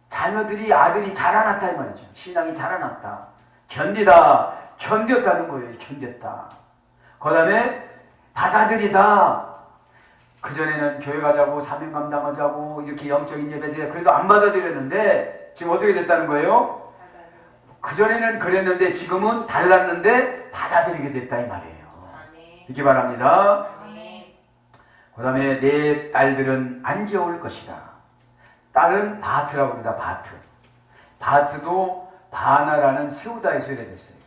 아들이 자라났다 이 말이죠. 신앙이 자라났다. 견뎠다는 거예요. 견뎠다. 그 다음에 받아들이다. 그전에는 교회 가자고 사명 감당하자고 이렇게 영적인 예배 그래도 안 받아들였는데 지금 어떻게 됐다는 거예요? 그전에는 그랬는데 지금은 달랐는데 받아들이게 됐다 이 말이에요. 이렇게 말합니다. 그 다음에 내 딸들은 안겨올 것이다. 딸은 바트라고 합니다. 바트도 바나라는 세우다에서 이래됐어요.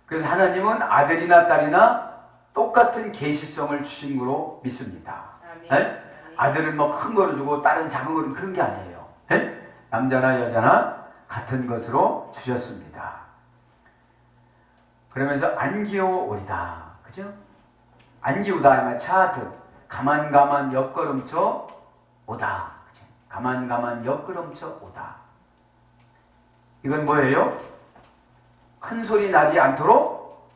그래서 하나님은 아들이나 딸이나 똑같은 계시성을 주신 거로 믿습니다. 아들은 뭐 큰 거를 주고 딸은 작은 거를 그런 게 아니에요. 남자나 여자나 같은 것으로 주셨습니다. 그러면서 안기어오리다. 그죠? 안기우다. 차트. 가만 옆걸음쳐 오다. 그죠? 가만 옆걸음쳐 오다. 이건 뭐예요? 큰 소리 나지 않도록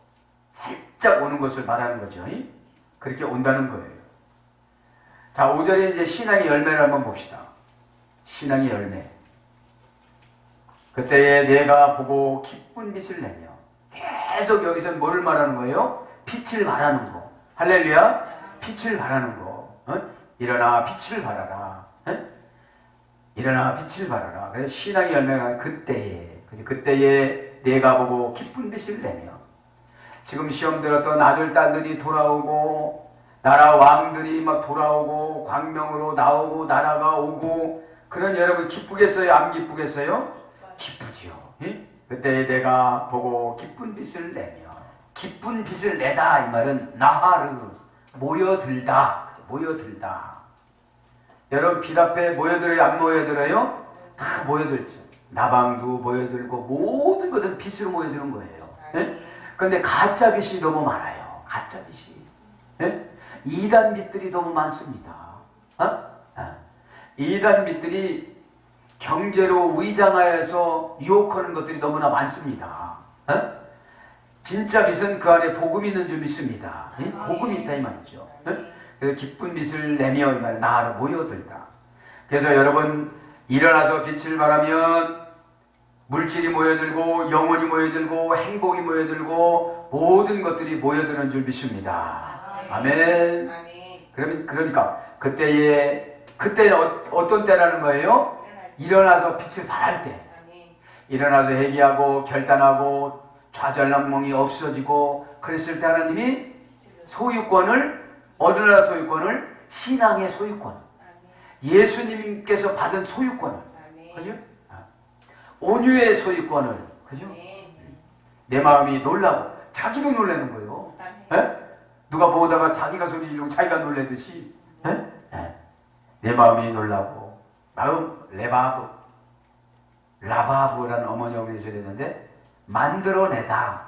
살짝 오는 것을 말하는 거죠. 그렇게 온다는 거예요. 자, 5절에 이제 신앙의 열매를 한번 봅시다. 신앙의 열매. 그때에 내가 보고 기쁜 빛을 내며. 계속 여기서 뭐를 말하는 거예요? 빛을 말하는 거. 할렐루야. 빛을 발하는 거. 일어나 빛을 발하라. 일어나 빛을 발하라. 그래서 신앙의 열매가 그때에 내가 보고 기쁜 빛을 내며. 지금 시험 들었던 아들 딸들이 돌아오고 나라 왕들이 막 돌아오고 광명으로 나오고 나라가 오고 그런 여러분 기쁘겠어요? 안 기쁘겠어요? 기쁘지요. 예? 그때 내가 보고 기쁜 빛을 내며. 기쁜 빛을 내다 이 말은 나하르 모여들다. 모여들다. 여러분 빛 앞에 모여들어요? 안 모여들어요? 다 모여들죠. 나방도 모여들고 모든 것은 빛으로 모여드는 거예요. 예? 그런데 가짜 빛이 너무 많아요. 가짜 빛이. 예? 이단 빛들이 너무 많습니다. 이단 빛들이 경제로 위장하여서 유혹하는 것들이 너무나 많습니다. 진짜 빛은 그 안에 복음이 있는 줄 믿습니다. 복음이 있다 이 말이죠. 그래서 기쁜 빛을 내며 이 말 나로 모여들다. 그래서 여러분 일어나서 빛을 발하면 물질이 모여들고 영혼이 모여들고 행복이 모여들고 모든 것들이 모여드는 줄 믿습니다. 아멘. 그러니까 그때 어떤 때라는 거예요? 일어나서 빛을 발할 때. 일어나서 회개하고 결단하고 좌절낭몽이 없어지고 그랬을 때 하나님이 소유권을 어느 나라 소유권을 신앙의 소유권 예수님께서 받은 소유권을 그죠? 온유의 소유권을 그죠? 내 마음이 놀라고 자기도 놀라는 거예요. 누가 보다가 자기가 소리 지르고 자기가 놀래듯이 내 마음이 놀라고 마음 라바브라는 어머니가 계셔야 되는데 만들어내다.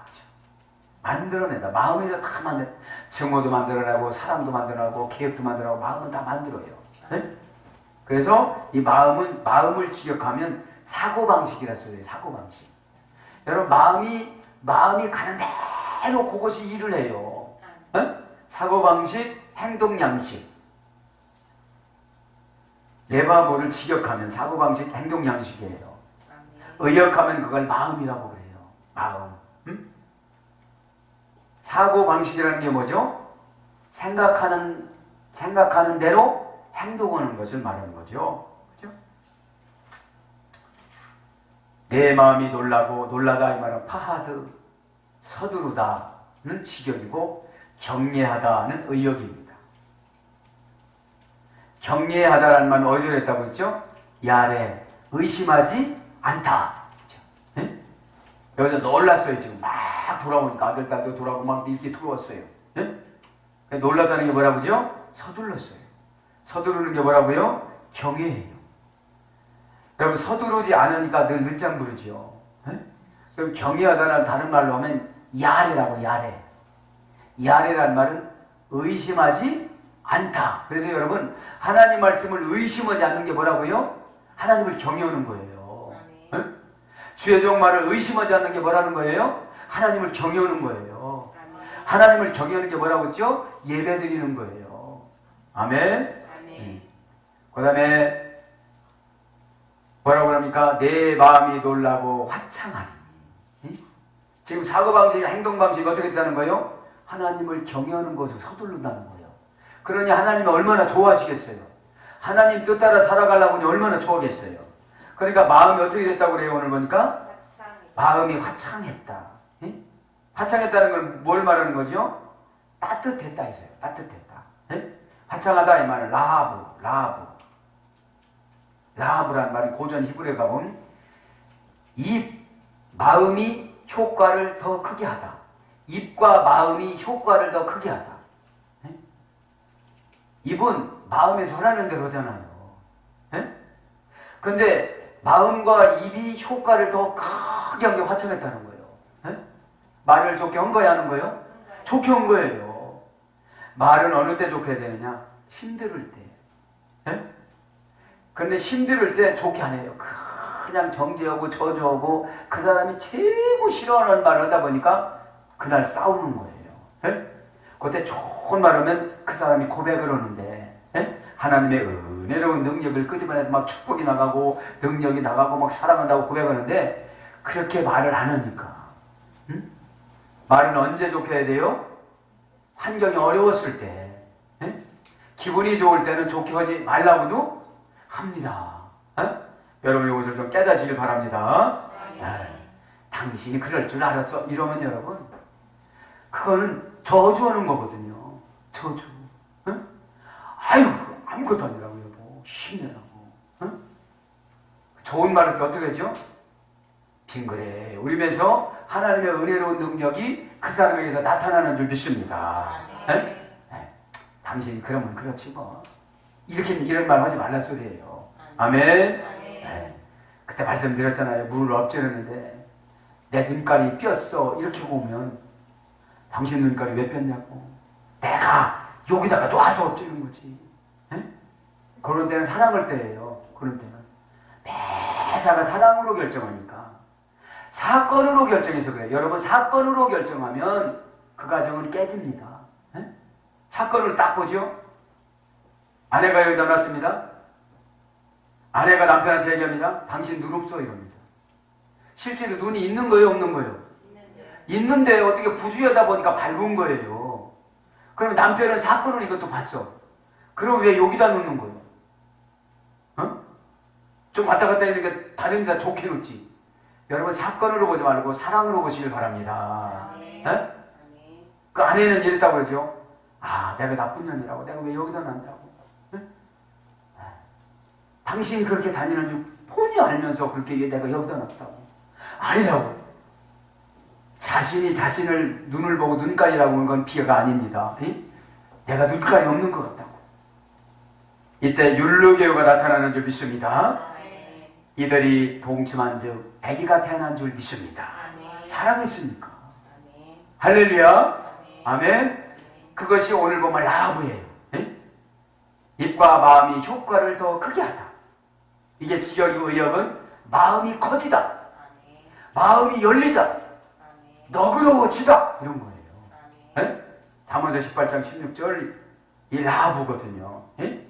만들어내다. 마음에서 다 만들. 증오도 만들어내고 사랑도 만들어내고 계획도 만들어내고 마음은 다 만들어요. 그래서 이 마음을 지적하면 사고방식이라 소리예요. 사고방식. 여러분 마음이 가는 대로 그것이 일을 해요. 사고방식, 행동양식. 내가 뭐를 지적하면 사고방식, 행동양식이에요. 의역하면 그걸 마음이라고 그래요. 마음. 사고방식이라는 게 뭐죠? 생각하는 대로 행동하는 것을 말하는 거죠. 그죠? 내 마음이 놀라다 이 말은 파하드, 서두르다는 직역이고 경례하다는 의역입니다. 경례하다라는 말은 어디서 했다고 했죠? 야래, 의심하지 않다. 그렇죠? 여기서 놀랐어요. 지금 막 돌아오니까 아들, 딸도 돌아오고 막 이렇게 들어왔어요. 놀랐다는 게 뭐라고죠? 서둘렀어요. 서두르는 게 뭐라고요? 경외예요. 여러분 서두르지 않으니까 늘 늦장 부르죠. 그럼 경외하다는 다른 말로 하면 야래라고 야래. 야래란 말은 의심하지 않다. 그래서 여러분 하나님 말씀을 의심하지 않는 게 뭐라고요? 하나님을 경외하는 거예요. 주의 종말을 의심하지 않는 게 뭐라는 거예요? 하나님을 경외하는 거예요. 하나님을 경외하는 게 뭐라고 했죠? 예배 드리는 거예요. 아멘. 그 다음에 뭐라고 합니까? 내 마음이 놀라고 화창하니. 지금 사고방식, 행동방식이 어떻게 됐다는 거예요? 하나님을 경외하는 것을 서두른다는 거예요. 그러니 하나님을 얼마나 좋아하시겠어요? 하나님 뜻 따라 살아가려고 하니 얼마나 좋아하겠어요? 그러니까 마음이 어떻게 됐다고 그래요? 오늘 보니까 마음이 화창했다. 화창했다는 걸 뭘 말하는 거죠? 따뜻했다 했어요. 따뜻했다. 화창하다 이 말은 라하브라는 말이 고전 히브리에 가보면 입, 마음이 효과를 더 크게 하다. 입과 마음이 효과를 더 크게 하다. 입은 마음에서 하라는 대로 하잖아요. 그런데 마음과 입이 효과를 더 크게 한 게 화창했다는 거예요. 말을 좋게 한 거야 하는 거예요? 좋게 한 거예요. 말은 어느 때 좋게 해야 되느냐? 힘들 때. 그런데 힘들 때 좋게 안 해요. 그냥 정죄하고 저주하고 그 사람이 최고 싫어하는 말을 하다 보니까 그날 싸우는 거예요. 그때 좋은 말 하면 그 사람이 고백을 하는데 하나님의 은혜로운 능력을 끄집어내서 막 축복이 나가고 능력이 나가고 막 사랑한다고 고백하는데 그렇게 말을 안 하니까 말은 언제 좋게 해야 돼요? 환경이 어려웠을 때 기분이 좋을 때는 좋게 하지 말라고도 합니다. 여러분 이것을 좀 깨닫시길 바랍니다. 당신이 그럴 줄 알았어. 이러면 여러분, 그거는 저주하는 거거든요. 저주. 응? 아유, 아무것도 아니라고, 여보. 힘내라고. 응? 좋은 말을 어떻게 하죠? 빙그레 울리면서 하나님의 은혜로운 능력이 그 사람에게서 나타나는 줄 믿습니다. 네? 네. 당신이 그러면 그렇지 뭐. 이런 말 하지 말란 소리예요. 아멘. 네. 그때 말씀드렸잖아요. 물을 엎지르는데 내 눈깔이 뼈어 이렇게 보면 당신 눈깔이 왜 뼈냐고. 내가 여기다가 놔서 엎지르는 거지. 네? 그런 때는 사랑할 때예요. 그런 때는 매사가 사랑으로 결정하니까. 사건으로 결정해서 그래요. 여러분, 사건으로 결정하면 그 가정은 깨집니다. 네? 사건을 딱 보죠. 아내가 여기다 놨습니다. 아내가 남편한테 얘기합니다. 당신 눈 없어 이럽니다. 실제로 눈이 있는 거예요, 없는 거예요? 있는데 어떻게 부주의하다 보니까 밟은 거예요. 그러면 남편은 사건을 이것도 봤어. 그럼 왜 여기다 놓는 거예요? 어? 좀 왔다 갔다 하니까 다른 데다 좋게 놓지. 여러분, 사건으로 보지 말고 사랑으로 보시길 바랍니다. 네? 그 아내는 이랬다고 그러죠. 아, 내가 나쁜 년이라고. 내가 왜 여기다 놨냐고. 네? 당신이 그렇게 다니는 줄 뻔히 알면서 그렇게 내가 여기다 놨다고. 아니라고. 자신이 자신을 눈을 보고 눈깔이라고 하는 건 비하가 아닙니다. 에? 내가 눈깔이 없는 것 같다고. 이때 율루게오가 나타나는 줄 믿습니다. 이들이 동침한 즉 아기가 태어난 줄 믿습니다. 사랑했습니까? 할렐루야. 아멘. 그것이 오늘 보면 라브예요. 에? 입과 마음이 효과를 더 크게 하다. 이게 지역이고 의역은 마음이 커지다. 마음이 열리다. 너그러워지다. 이런 거예요. 에? 잠언서 18장 16절 이 라브거든요. 에?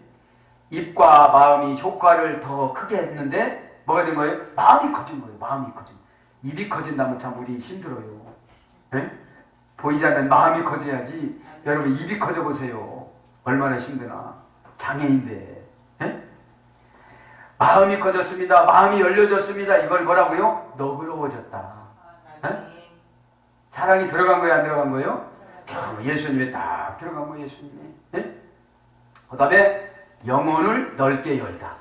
입과 마음이 효과를 더 크게 했는데 뭐가 된 거예요? 마음이 커진 거예요. 마음이 커진. 입이 커진다면 참 우리 힘들어요. 에? 보이지 않는 마음이 커져야지. 여러분, 입이 커져 보세요. 얼마나 힘드나. 장애인데. 에? 마음이 커졌습니다. 마음이 열려졌습니다. 이걸 뭐라고요? 너그러워졌다. 에? 사랑이 들어간 거예요? 안 들어간 거예요? 들어간 거예요. 예수님에 딱 들어간 거예요. 예수님에. 에? 그 다음에 영혼을 넓게 열다.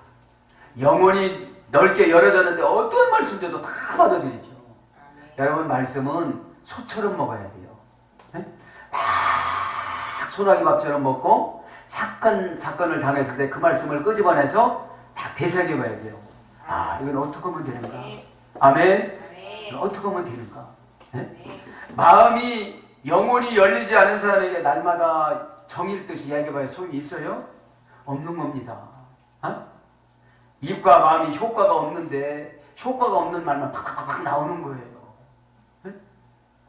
영혼이 넓게 열어졌는데 어떤 말씀도 다 받아들이죠. 여러분, 말씀은 소처럼 먹어야 돼요. 네? 막 소나기 밥처럼 먹고 사건을 당했을 때 그 말씀을 끄집어내서 딱 되새겨봐야 돼요. 아, 이건 어떻게 하면 되는가? 아멘? 이건 어떻게 하면 되는가? 네? 마음이 영혼이 열리지 않은 사람에게 날마다 정일듯이 이야기해봐야 소용이 있어요? 없는 겁니다. 어? 입과 마음이 효과가 없는데 효과가 없는 말만 팍팍팍 나오는 거예요. 네?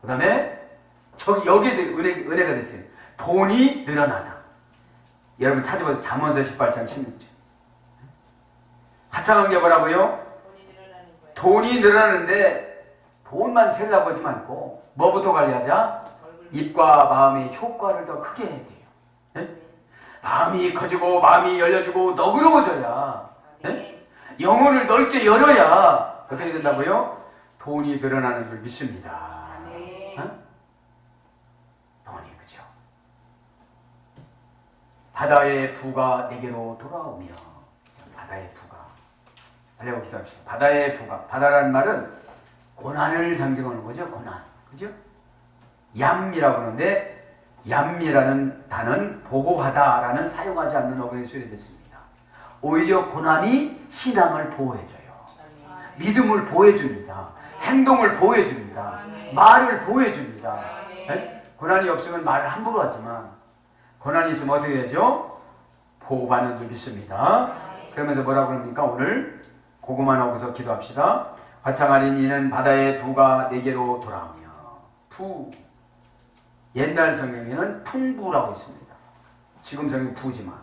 그 다음에 여기에서 은혜가 됐어요. 돈이 늘어나다. 여러분 찾아보세요. 잠언서 18장 16절. 하찮은 게 뭐라고요? 돈이 늘어나는데 돈만 세려고 하지 말고 뭐부터 관리하자? 입과 마음의 효과를 더 크게 해야 돼요. 네? 마음이 커지고 마음이 열려지고 너그러워져야, 네? 영혼을 넓게 열어야 어떻게 된다고요? 돈이 늘어나는 줄 믿습니다. 어? 돈이, 그죠? 바다의 부가 내게로 돌아오며. 바다의 부가. 달려고 기도합시다. 바다의 부가. 바다라는 말은 고난을 상징하는 거죠. 고난. 그죠? 얌이라고 하는데 얌이라는 단어는 보호하다라는 사용하지 않는 어근에 수렴됐습니다. 오히려 고난이 신앙을 보호해줘요. 믿음을 보호해줍니다. 행동을 보호해줍니다. 말을 보호해줍니다. 네? 고난이 없으면 말을 함부로 하지만 고난이 있으면 어떻게 되죠? 보호받는 줄 믿습니다. 그러면서 뭐라고 그럽니까? 오늘 그것만 하고서 기도합시다. 화창하린 이는 바다의 부가 내게로 돌아오며. 부. 옛날 성경에는 풍부라고 있습니다. 지금 성경 부지만.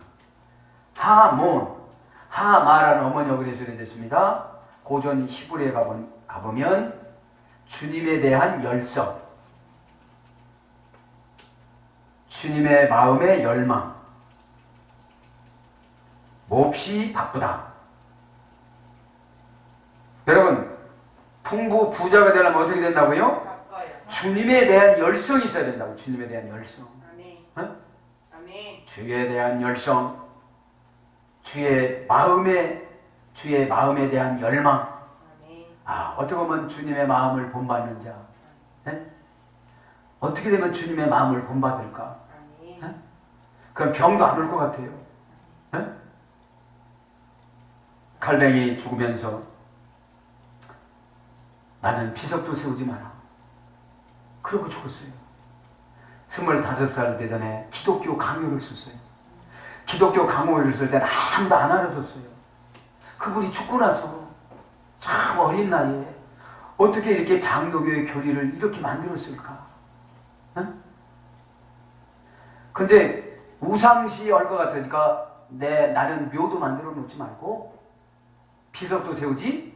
하몬. 하마라는 어머니 어근에 수련됐습니다. 고전 히브리에 가보면 주님에 대한 열성, 주님의 마음의 열망, 몹시 바쁘다. 여러분, 부자가 되려면 어떻게 된다고요? 바빠요. 주님에 대한 열성이 있어야 된다고. 주님에 대한 열성. 아멘. 어? 아멘. 주에 대한 열성, 주의 마음에 대한 열망. 아멘. 어떻게 보면 주님의 마음을 본받는 자. 네? 어떻게 되면 주님의 마음을 본받을까? 아멘. 네? 그럼 병도 안 올 것 같아요. 네? 갈등이 죽으면서 나는 비석도 세우지 마라. 그러고 죽었어요. 25살 되던 해 기독교 강요를 썼어요. 기독교 강요를 쓸 때는 아무도 안 알아줬어요. 그분이 죽고 나서 참 어린 나이에 어떻게 이렇게 장로교의 교리를 이렇게 만들었을까? 응? 근데 우상시 할 것 같으니까 나는 묘도 만들어 놓지 말고 비석도 세우지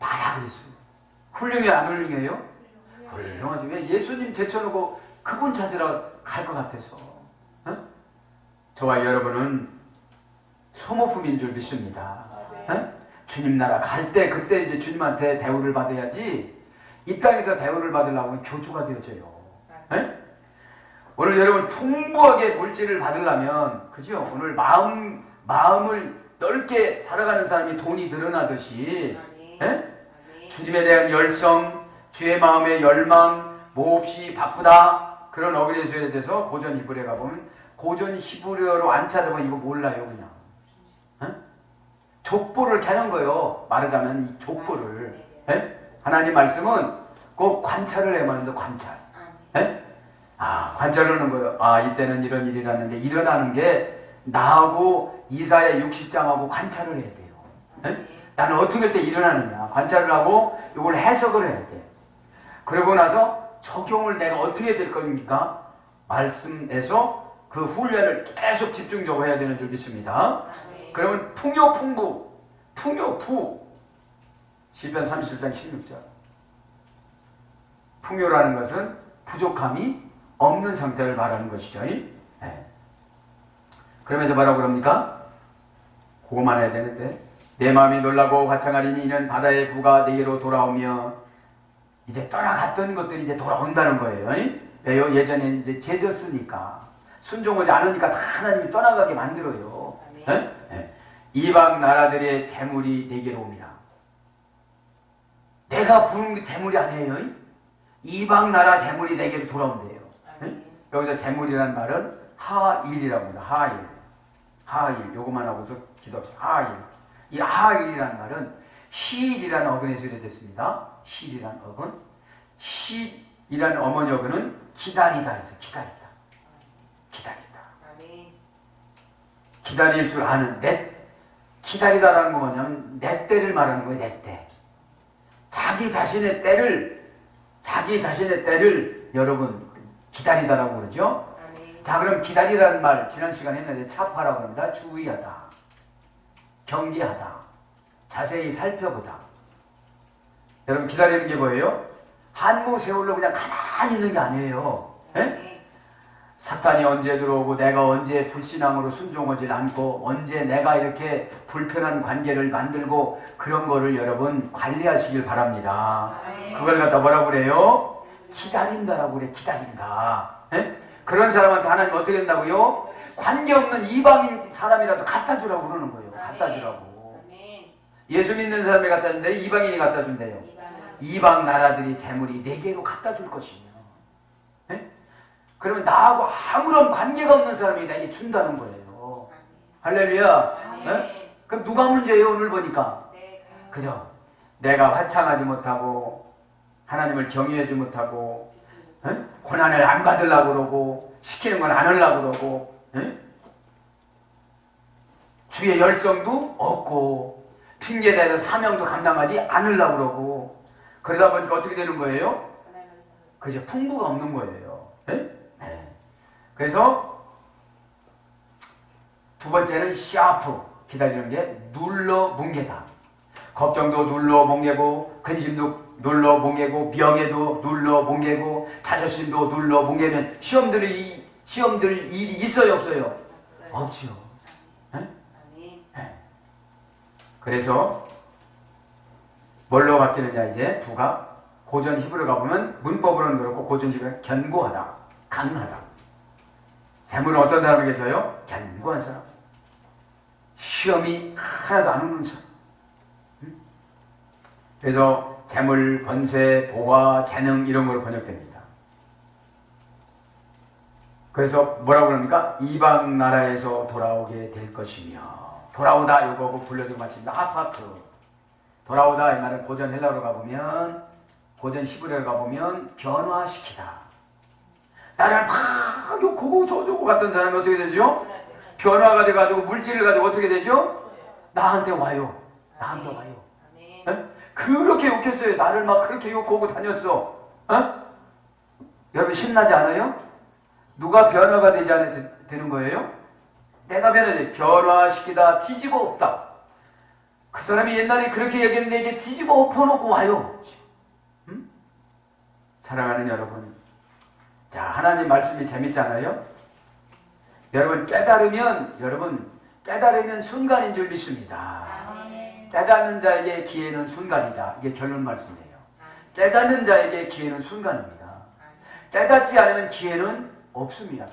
마라 그랬어요. 훌륭해 안 훌륭해요? 훌륭하죠. 왜 예수님 제쳐놓고 그분 찾으러 갈 것 같아서. 응? 저와 여러분은 소모품인 줄 믿습니다. 응? 주님 나라 갈 때 그때 이제 주님한테 대우를 받아야지 이 땅에서 대우를 받으려면 교주가 되어져요. 응? 오늘 여러분 풍부하게 물질을 받으려면 그죠? 오늘 마음을 넓게 살아가는 사람이 돈이 늘어나듯이 주님에 대한 열성, 주의 마음의 열망, 몹시 바쁘다 그런 어그레소에 대해서 고전 히브리어 가보면 고전 히브리어로 안 찾아보면 이거 몰라요 그냥. 에? 족보를 캐는 거예요. 말하자면 이 족보를. 에? 하나님 말씀은 꼭 관찰을 해야 하는데 관찰. 에? 관찰을 하는 거예요. 이때는 이런 일이 일어났는데 일어나는 게 나하고 이사야 60장하고 관찰을 해야 돼요. 에? 나는 어떻게 할 때 일어나느냐 관찰을 하고 이걸 해석을 해야 돼. 그러고 나서 적용을 내가 어떻게 해야 될 겁니까? 말씀에서 그 훈련을 계속 집중적으로 해야 되는 줄 믿습니다. 그러면 풍요부 시편 37장 16절 풍요라는 것은 부족함이 없는 상태를 말하는 것이죠. 네. 그러면서 뭐라고 그럽니까? 그거만 해야 되는데 내 마음이 놀라고 화창하리니 이는 바다의 부가 내게로 돌아오며 이제 떠나갔던 것들이 이제 돌아온다는 거예요. 왜요? 예전에 이제 죄졌으니까 순종하지 않으니까 다 하나님이 떠나가게 만들어요. 이방 나라들의 재물이 내게로 옵니다. 내가 부른 재물이 아니에요. 이방 나라 재물이 내게로 돌아온대요. 여기서 재물이라는 말은 하일이라고 합니다. 하일. 요거만 하고서 기도합시다. 하일. 이 하일이라는 말은 시일이라는 어근에서 이랬습니다. 시일이라는 어근. 시이라는 어머니 어근은 기다리다 해서 기다리다. 기다릴 줄 아는 기다리다라는 건 뭐냐면 내 때를 말하는 거예요. 내 때. 자기 자신의 때를 여러분 기다리다라고 그러죠. 자, 그럼 기다리라는 말 지난 시간에 했는데 차파라고 합니다. 주의하다, 경계하다, 자세히 살펴보다. 여러분 기다리는 게 뭐예요? 한무 세월로 그냥 가만히 있는 게 아니에요. 사탄이 언제 들어오고 내가 언제 불신앙으로 순종하지 않고 언제 내가 이렇게 불편한 관계를 만들고 그런 거를 여러분 관리하시길 바랍니다. 그걸 갖다 뭐라고 그래요? 기다린다라고 그래. 기다린다. 그런 사람한테 하나님 어떻게 된다고요? 관계없는 이방인 사람이라도 갖다 주라고 그러는 거예요. 갖다 주라고. 예수 믿는 사람이 갖다 준대요? 이방인이 갖다 준대요? 이방 나라들이 재물이 내게로 갖다 줄 것이며. 그러면 나하고 아무런 관계가 없는 사람이 나에게 준다는 거예요. 할렐루야. 그럼 누가 문제예요? 오늘 보니까. 그죠? 내가 화창하지 못하고 하나님을 경외하지 못하고 고난을 안 받으려고 그러고 시키는 건 안 하려고 그러고 주의 열성도 없고 핑계대서 사명도 감당하지 않으려고 그러고 그러다 보니까 어떻게 되는 거예요? 그죠? 풍부가 없는 거예요. 그래서 두 번째는 샤프 기다리는 게 눌러 뭉개다. 걱정도 눌러 뭉개고 근심도 눌러 뭉개고 명예도 눌러 뭉개고 자존심도 눌러 뭉개면 시험들 일이 있어요 없어요? 없지요. 그래서 뭘로 바뀌느냐 이제 부가 고전 히브리어 가보면 문법으로는 그렇고 고전 히브리어는 견고하다, 강하다. 재물은 어떤 사람에게 줘요? 견고한 사람. 시험이 하나도 안 오는 사람. 그래서 재물, 권세, 보화, 재능 이런 걸로 번역됩니다. 그래서 뭐라고 그럽니까? 이방 나라에서 돌아오게 될 것이며, 돌아오다 요거 불려주고 마칩니다. 하파트. 돌아오다 이 말은 고전 헬라어로 가보면, 고전 히브리어로 가보면 변화시키다. 나를 막 욕하고 저주고 갔던 사람이 어떻게 되죠? 변화가 돼가지고 물질을 가지고 어떻게 되죠? 나한테 와요. 나한테 와요. 에? 그렇게 욕했어요. 나를 막 그렇게 욕하고 다녔어. 여러분 신나지 않아요? 누가 변화가 되지 않아야 되는 거예요? 내가 변화돼. 변화시키다, 뒤집어 엎다. 그 사람이 옛날에 그렇게 얘기했는데 이제 뒤집어 엎어놓고 와요. 사랑하는 여러분, 자, 하나님 말씀이 재밌잖아요? 여러분 깨달으면 순간인 줄 믿습니다. 깨닫는 자에게 기회는 순간이다. 이게 결론 말씀이에요. 깨닫는 자에게 기회는 순간입니다. 깨닫지 않으면 기회는 없습니다.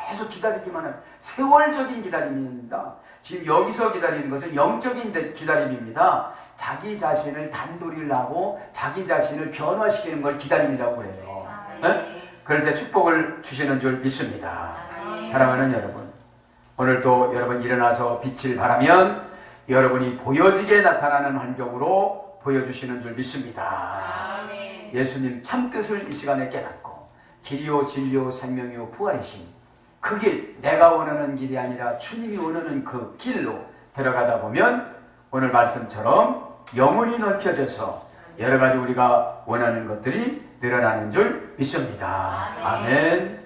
계속 기다리기만 하면 세월적인 기다림입니다. 지금 여기서 기다리는 것은 영적인 기다림입니다. 자기 자신을 단도리를 하고 자기 자신을 변화시키는 걸 기다림이라고 해요. 네? 그럴 때 축복을 주시는 줄 믿습니다. 사랑하는 여러분, 오늘도 여러분 일어나서 빛을 발하면 여러분이 보여지게 나타나는 환경으로 보여주시는 줄 믿습니다. 예수님 참뜻을 이 시간에 깨닫고 길이요 진리요 생명이요 부활이신 그 길, 내가 원하는 길이 아니라 주님이 원하는 그 길로 들어가다 보면 오늘 말씀처럼 영혼이 넓혀져서 여러 가지 우리가 원하는 것들이 늘어나는 줄 믿습니다. 아멘.